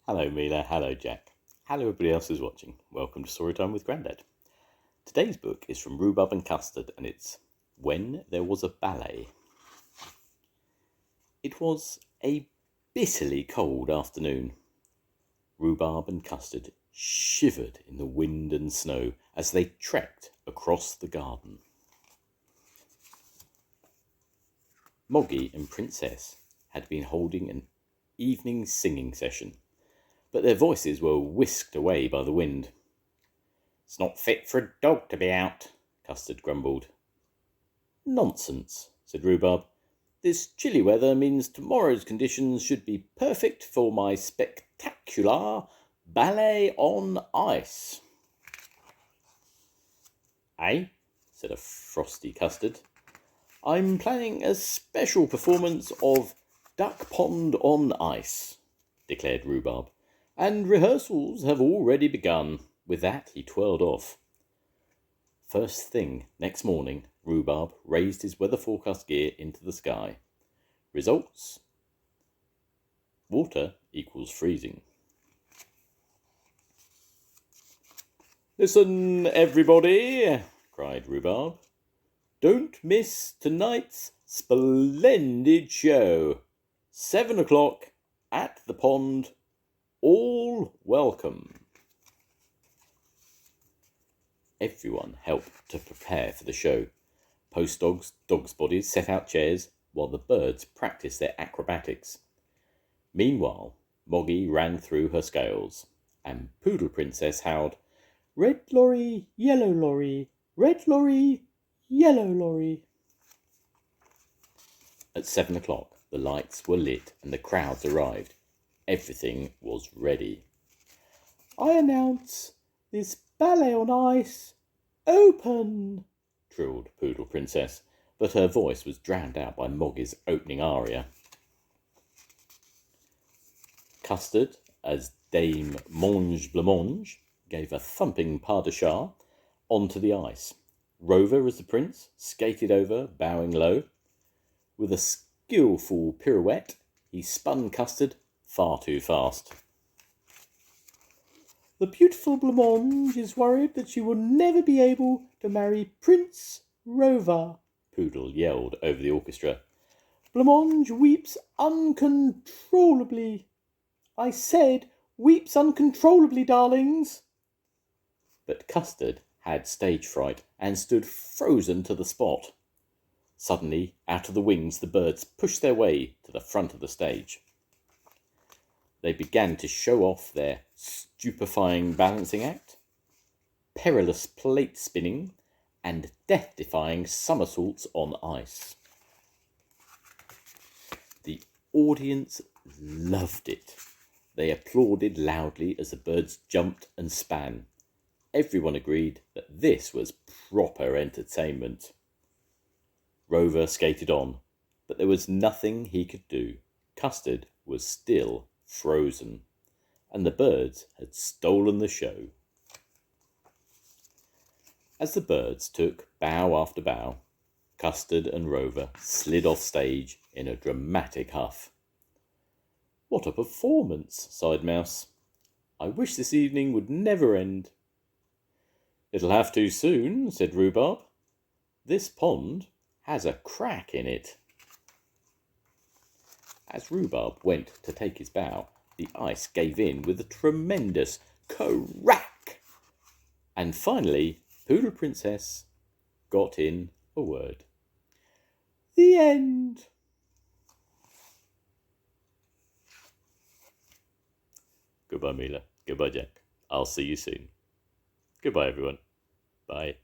Hello Mila, hello Jack. Hello everybody else who's watching. Welcome to Storytime with Grandad. Today's book is from Roobarb and Custard and it's When There Was a Ballet. It was a bitterly cold afternoon. Roobarb and Custard shivered in the wind and snow as they trekked across the garden. Moggy and Princess had been holding an evening singing session, but their voices were whisked away by the wind. "It's not fit for a dog to be out," Custard grumbled. "Nonsense," said Rhubarb. "This chilly weather means tomorrow's conditions should be perfect for my spectacular ballet on ice." "Eh?" said a frosty Custard. "I'm planning a special performance of Duck Pond on Ice," declared Rhubarb, "and rehearsals have already begun." With that, he twirled off. First thing next morning, Rhubarb raised his weather forecast gear into the sky. Results: water equals freezing. "Listen, everybody," cried Rhubarb. "Don't miss tonight's splendid show. 7 o'clock at the pond. All welcome." Everyone helped to prepare for the show. Post dogs, dogs' bodies set out chairs, while the birds practiced their acrobatics. Meanwhile, Moggy ran through her scales, and Poodle Princess howled, "Red lorry, yellow lorry, red lorry, yellow lorry." At 7 o'clock, the lights were lit and the crowds arrived. Everything was ready. "I announce this ballet on ice open," trilled Poodle Princess, but her voice was drowned out by Moggy's opening aria. Custard, as Dame Mange Blancmange, gave a thumping pas de chat onto the ice. Rover, as the prince, skated over, bowing low. With a skillful pirouette, he spun Custard far too fast. "The beautiful Blancmange is worried that she will never be able to marry Prince Rover," Poodle yelled over the orchestra. "Blancmange weeps uncontrollably. I said weeps uncontrollably, darlings." But Custard had stage fright and stood frozen to the spot. Suddenly, out of the wings, the birds pushed their way to the front of the stage. They began to show off their stupefying balancing act, perilous plate spinning, and death-defying somersaults on ice. The audience loved it. They applauded loudly as the birds jumped and span. Everyone agreed that this was proper entertainment. Rover skated on, but there was nothing he could do. Custard was still frozen, and the birds had stolen the show. As the birds took bow after bow, Custard and Rover slid off stage in a dramatic huff. "What a performance," sighed Mouse. "I wish this evening would never end." "It'll have to soon," said Rhubarb. "This pond has a crack in it." As Rhubarb went to take his bow, the ice gave in with a tremendous crack. And finally, Poodle Princess got in a word. The end. Goodbye, Mila. Goodbye, Jack. I'll see you soon. Goodbye, everyone. Bye.